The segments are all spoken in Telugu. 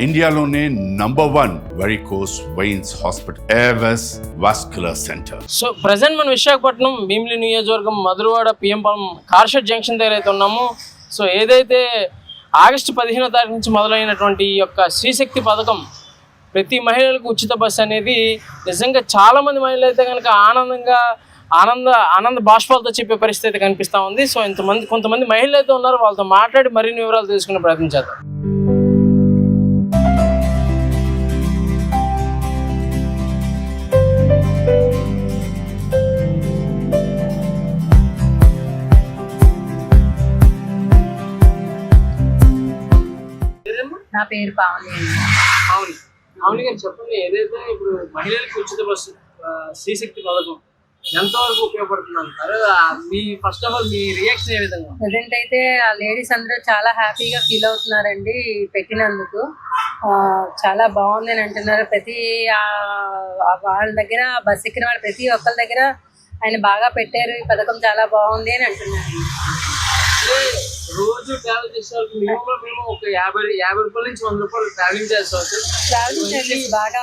ఇండియాలోనే #1 varicose veins hospital Avis vascular centre. So present మన విశాఖపట్నం భీమిలి నియోజకవర్గం మధురవాడ పిఎంపాలెం కార్షెడ్ జంక్షన్ దగ్గర అయితే ఉన్నాము. సో ఏదైతే ఆగస్టు 15వ తారీఖు నుంచి మొదలైనటువంటి ఈ యొక్క శ్రీశక్తి పథకం ప్రతి మహిళలకు ఉచిత బస్సు అనేది నిజంగా చాలామంది మహిళలు అయితే కనుక ఆనంద బాష్పాలతో చెప్పే పరిస్థితి కనిపిస్తూ ఉంది. సో కొంతమంది మహిళలు అయితే ఉన్నారు, వాళ్ళతో మాట్లాడి మరిన్ని వివరాలు తెలుసుకునే ప్రయత్నం చేద్దాం. నా పేరు పావని. అవును గారు చెప్పండి, ఏదైతే ఇప్పుడు మహిళలకు ఉచిత బస్సు శ్రీశక్తి పథకం ఎంతవరకు ఉపయోగపడుతుంది అంటారు? మీ ఫస్ట్ ఆఫ్ ఆల్ మీ రియాక్షన్ ఏ విధంగా? ప్రజెంట్ అయితే ఆ లేడీస్ అందరూ చాలా హ్యాపీగా ఫీల్ అవుతున్నారండి పెట్టినందుకు. చాలా బాగుంది అని అంటున్నారు. ప్రతి వాళ్ళ దగ్గర బస్ ఎక్కిన వాళ్ళు ప్రతి ఒక్కరి దగ్గర ఆయన బాగా పెట్టారు, ఈ పథకం చాలా బాగుంది అని అంటున్నారు. రోజు ట్రావెల్ చేసే వాళ్ళకి మినిమం ఒక 50 రూపాయల నుంచి 100 రూపాయలు ట్రావెలింగ్ చేస్తారు. ట్రావెలింగ్ చార్జెస్ బాగా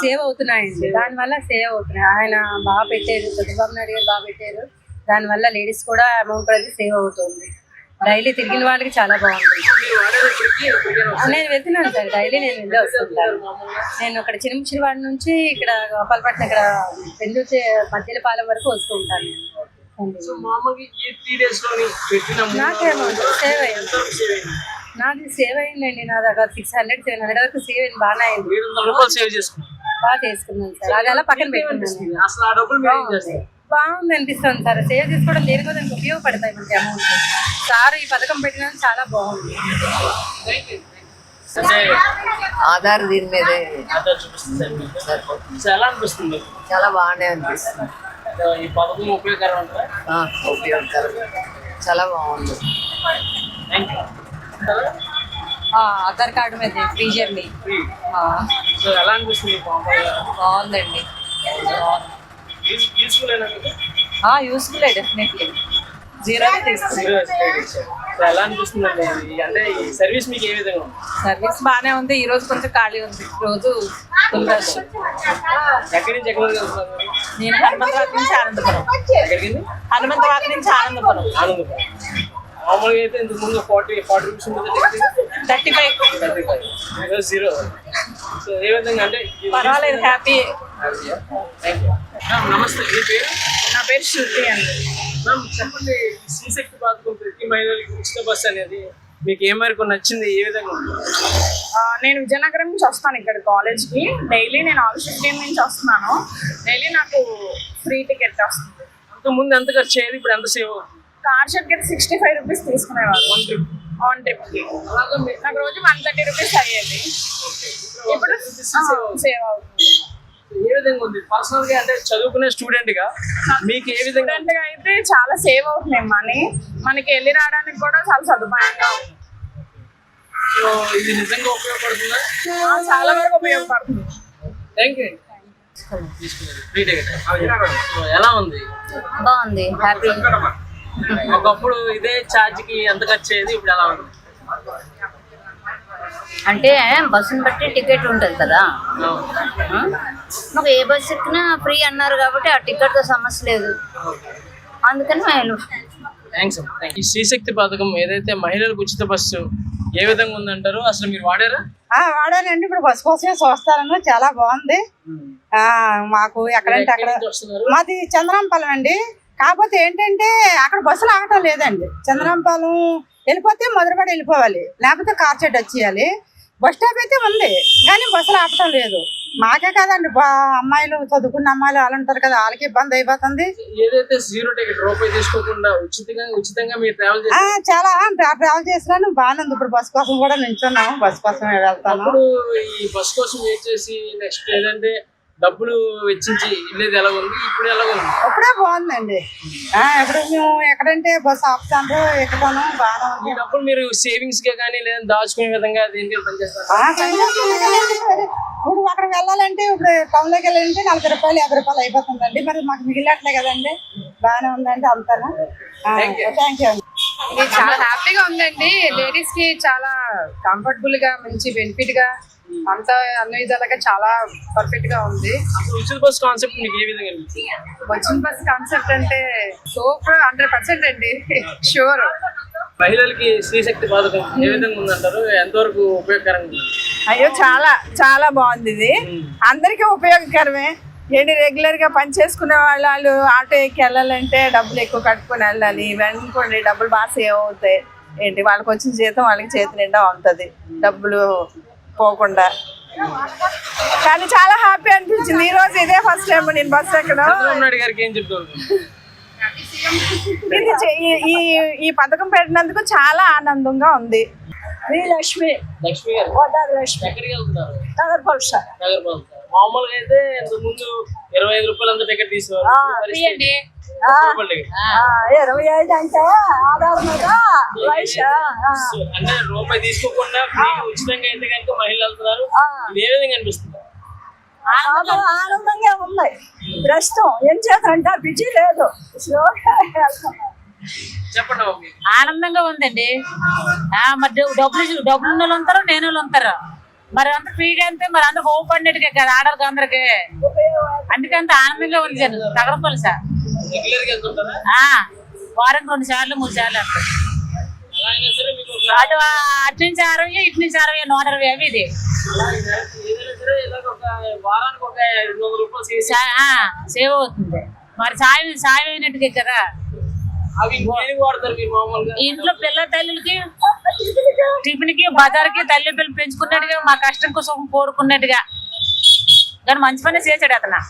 సేవ్ అవుతున్నాయండి, దానివల్ల సేవ్ అవుతున్నాయి. ఆయన బాగా పెట్టారు, చంద్రబాబు నాయుడు గారు బాగా పెట్టారు. దానివల్ల లేడీస్ కూడా అమౌంట్ అనేది సేవ్ అవుతుంది. డైలీ తిరిగిన వాళ్ళకి చాలా బాగుంటుంది. నేను వెళ్తున్నాను సార్, డైలీ నేను వెళ్ళి వస్తుంటాను. నేను అక్కడ చిరువాడ నుంచి ఇక్కడ గోపాలపట్నం ఇక్కడ పెందుర్తి మధ్యలపాలెం వరకు వస్తూ ఉంటాను. నాది సేవ్ అయిందండి, నాది అక్కడ 600-700 వరకు సేవ్ అయింది. బాగా అయింది, బాగా చేసుకున్నాను సార్. అది అలా పక్కన పెట్టుకున్నాను. బాగుంది అనిపిస్తుంది సార్. సేవ్ చేసుకోవడం దేనికో దానికి ఉపయోగపడతాయి మనకి అమౌంట్. సార్ ఈ పథకం పెట్టినందుకు చాలా బాగుంది. ఆధార్ దీని మీదే ఎలా అనిపిస్తుంది? చాలా బాగానే అనిపిస్తుంది. ఈ పథకం ఉపయోగకరం ఉపయోగకరం, చాలా బాగుంది. ఆధార్ కార్డు మీద ఫ్రీ జర్నీ ఎలా అనిపిస్తుంది? బాగుందండి, యూస్ఫుల్ డెఫినెట్లీ. జీరో ఎలా అనిపిస్తుంది అంటే ఈ సర్వీస్ మీకు ఏ విధంగా ఉంది? సర్వీస్ బాగానే ఉంది. ఈ రోజు కొంచెం ఖాళీ ఉంది, రోజు ఫుల్ రష్. ఎక్కడి నుంచి ఎక్కడ వెళ్తున్నారు? నేను హనుమంతవాక నుంచి ఆనందపురం. హనుమంతవాక నుంచి ఆనందపురం. మామూలుగా అయితే ఇంతకు ముందు 40 రూపీస్ ఉంటుంది, 35 జీరో. సో ఏ విధంగా అంటే పర్వాలేదు, హ్యాపీ. నమస్తే, మీ పేరు? నా పేరు శృతి అండి. మ్యామ్ చెప్పండి, శ్రీశక్తి పథకం ప్రతి మహిళలకి ఉచిత బస్సు అనేది మీకు ఏ మేరకు నచ్చింది, ఏ విధంగా ఉంది? నేను విజయనగరం నుంచి వస్తాను ఇక్కడ కాలేజ్కి. డైలీ నేను ఆగస్ట్ 15 నుంచి వస్తున్నాను. డైలీ నాకు ఫ్రీ టికెట్ వస్తుంది. అంతకుముందు ఎంత ఖర్చు అయ్యేది, ఇప్పుడు ఎంత సేవ్ అవుతుంది? కార్షెడ్కి అయితే 65 రూపీస్ తీసుకునేవారు ఆన్ ట్రిప్కి. నాకు రోజు 130 రూపీస్ అయ్యేది, ఇప్పుడు సేవ్ అవుతుంది. ఏ విధంగా ఉంది పర్సనల్ గా, అంటే చదువుకునే స్టూడెంట్ గా మీకు ఏ విధంగా? స్టూడెంట్ గా అయితే చాలా సేవ్ అవుతున్నాయి మనీ, మనకి వెళ్ళి రావడానికి కూడా చాలా సదుపాయంగా ఉంది. సో ఇది నిజంగా ఉపయోగపడుతుందా? చాలా వరకు ఉపయోగపడుతుంది. Thank you. ఎలా ఉంది? బాగుంది, హ్యాపీ. ఒకప్పుడు ఇదే ఛార్జ్ కి ఎంత ఖర్చు అయ్యేది, ఇప్పుడు ఎలా ఉంది? అంటే బస్సుని బట్టి టికెట్ ఉంటుంది కదా, మాకు ఏ బస్సు ఎక్కినా ఫ్రీ అన్నారు కాబట్టి ఆ టికెట్తో సమస్య లేదు, అందుకని మేము. థ్యాంక్స్. ఈ శ్రీశక్తి పథకం ఏదైతే మహిళలకు ఉచిత బస్సు ఏ విధంగా ఉందంటారు? అసలు మీరు వాడారా? వాడానండి. ఇప్పుడు బస్సు కోసమే చూస్తాను, చాలా బాగుంది. మాకు ఎక్కడంటే అక్కడ, మాది చంద్రాంపాలెం అండి. కాకపోతే ఏంటంటే అక్కడ బస్సులు ఆగటం లేదండి. చంద్రాంపాలెం వెళ్ళిపోతే మధురవాడ వెళ్ళిపోవాలి, లేకపోతే కార్షెడ్ వచ్చేయాలి. బస్ స్టాప్ అయితే ఉంది కానీ బస్సులు ఆపటం లేదు. మాకే కాదండి, అమ్మాయిలు చదువుకున్న అమ్మాయిలు వాళ్ళు ఉంటారు కదా, వాళ్ళకి ఇబ్బంది అయిపోతుంది. ఏదైతే జీరో టికెట్ రూపాయి తీసుకోకుండా ఉచితంగా మీరు ట్రావెల్ చాలా ట్రావెల్ చేసినాను, బాగానే ఉంది. ఇప్పుడు బస్ కోసం కూడా నిల్చున్నాము, బస్ కోసం వెళ్తాను. ఇప్పుడు ఈ బస్ కోసం వెయిట్ చేసి నెక్స్ట్ ఏదంటే డబ్బులు వెచ్చించి వెళ్ళేది ఎలా ఉంది, ఇప్పుడు ఎలా ఉంది? అప్పుడే బాగుందండి. ఇప్పుడు మేము ఎక్కడంటే బస్సు ఆపుతాను, ఎక్కుతాను, బాగా ఈ డబ్బులు మీరు సేవింగ్స్ గా కానీ లేదా దాచుకునే విధంగా దేనికి పనిచేస్తారు? ఇప్పుడు అక్కడ వెళ్ళాలంటే, ఇప్పుడు టౌన్ లోకి వెళ్ళాలంటే 40 రూపాయలు 50 రూపాయలు అయిపోతుందండి. మరి మాకు మిగిలినట్లే కదండి. బాగానే ఉందండి, అంతాను. Thank you. ఇది చాలా హ్యాపీగా ఉందండి. లేడీస్ కి చాలా కంఫర్టబుల్ గా మంచి బెనిఫిట్ గా అంతా అన్ని విధాలుగా చాలా పర్ఫెక్ట్ గా ఉంది. అసలు ఉచిత బస్ కాన్సెప్ట్ మీకు ఏ విధంగా అనిపిస్తుంది? వచ్చిన బస్ కాన్సెప్ట్ అంటే సూపర్ 100% అండి, షూర్. మహిళలకి శ్రీశక్తి పథకం ఏ విధంగా ఉందంటారు? ఎంతవరకు ఉపయోగకరంగా ఉంది? అయ్యో చాలా చాలా బాగుంది ఇది. అందరికీ ఉపయోగకరమే. ఏంటి రెగ్యులర్ గా పని చేసుకునే వాళ్ళు ఆటో ఎక్కి వెళ్ళాలంటే డబ్బులు ఎక్కువ కట్టుకుని వెళ్ళాలి. వెనుకోండి డబ్బులు బాగా సేవ్ అవుతాయి. ఏంటి వాళ్ళకి వచ్చిన జీతం వాళ్ళకి చేతి నిండా ఉంటుంది, డబ్బులు పోకుండా. కానీ చాలా హ్యాపీ అనిపించింది ఈ రోజు. ఇదే ఫస్ట్ టైం నేను బస్ ఎక్కడం. చంద్రబాబు నాయుడు గారికి ఏం చెప్తారు? ఈ పథకం పెట్టినందుకు చాలా ఆనందంగా ఉంది. లక్ష్మి లక్ష్మి గారు లక్ష్మి ఎక్కడికి వెళ్తున్నారు? నగరపాలస. నగరపాలక. మామూలుగా అయితే ఇంత ముందు 25 రూపాయలు అంత టికెట్ తీసేవారు. 25 అంటే ఆధార్ మీద అంటే రూపాయి తీసుకోకుండా ఫ్రీగా ఉచితంగా అయితే కనుక మహిళలు వెళ్తున్నారు. ఇది ఏ విధంగా అనిపిస్తుంది? ఆనందంగా ఉన్నాయి. ప్రస్తుతం ఏం చేద్దామంటే బిజీ లేదు, చెప్పండి బాబు. ఆనందంగా ఉందండి. మరి డబ్బులు ఉన్న వాళ్ళు ఉంటారు, నేను వాళ్ళు ఉంటారు. మరి అంత ఫ్రీగా అంతే, మరి అందరు హోపడినట్టుగా కదా ఆడవాళ్ళకి అందరికి. అందుకంత ఆనందంగా ఉంది. తగలపల్లి సార్ రెగ్యులర్ గా వెళ్తుంటారా? వారం 2 సార్లు 3 సార్లు వస్తాయి. అలాగైనా సరే మీకు అటు అటు నుంచి 60, ఇటు నుంచి 60, 120 అవి. ఇది ఏదైనా సరే ఇలాగ ఒక వారానికి ఒక 200 రూపాయలు సేవ్ అవుతుంది. మరి సాయం అయినట్టుగా కదా. అవి దేనికి వాడతారు మీరు మామూలుగా? ఇంట్లో పిల్ల తల్లులకి టిఫిన్ కి బజార్కి తల్లి పిల్లలు పెంచుకున్నట్టుగా, మా కష్టం కోసం కోరుకున్నట్టుగా. కానీ మంచి పని చేశాడు అతను.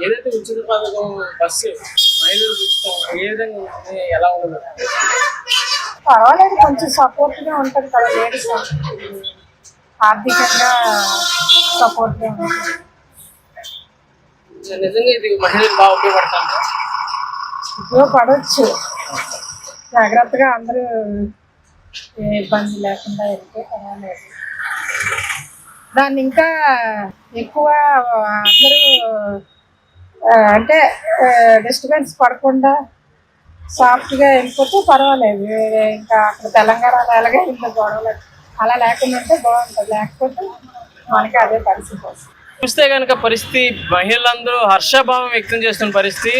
ఏదైతే ఉచిత పథకం బస్సు మహిళలకు ఉచితం ఏ విధంగా ఉంటుంది, ఎలా ఉండదు? పర్వాలేదు, కొంచెం సపోర్ట్ గా ఉంటుంది కదా లేడీస్, ఆర్థికంగా సపోర్ట్ గా ఉంటుంది. నిజంగా ఇది మహిళలకు బాగా ఉపయోగపడతాను. ఉపయోగపడవచ్చు. జాగ్రత్తగా అందరూ ఏ ఇబ్బంది లేకుండా వెళ్తే పర్వాలేదు. దాన్ని ఇంకా ఎక్కువ అందరూ అంటే డిస్టర్బెన్స్ పడకుండా సాఫ్ట్గా వెళ్ళిపోతే పర్వాలేదు. ఇంకా అక్కడ తెలంగాణలో ఎలాగే ఇంత గొడవలు అలా లేకుండా ఉంటే బాగుంటుంది. లేకపోతే మనకి అదే పరిస్థితి వస్తుంది. చూస్తే కనుక పరిస్థితి మహిళలందరూ హర్షభావం వ్యక్తం చేస్తున్న పరిస్థితి.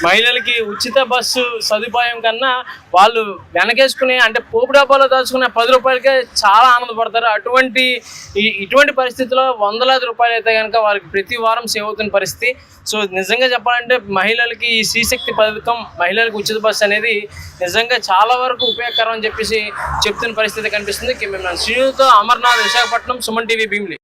మహిళలకి ఉచిత బస్సు సదుపాయం కన్నా వాళ్ళు వెనకేసుకునే అంటే పోపు డబ్బాలో దాచుకునే 10 రూపాయలకే చాలా ఆనందపడతారు. ఇటువంటి పరిస్థితుల్లో వందలాది రూపాయలు అయితే కనుక వారికి ప్రతి వారం సేవ్ అవుతున్న పరిస్థితి. సో నిజంగా చెప్పాలంటే మహిళలకి ఈ శ్రీశక్తి పథకం, మహిళలకు ఉచిత బస్సు అనేది నిజంగా చాలా వరకు ఉపయోగకరం అని చెప్పేసి చెప్తున్న పరిస్థితి కనిపిస్తుంది. మేము శ్రీయుతో అమర్నాథ్, విశాఖపట్నం, సుమన్ టీవీ, భీమిలి.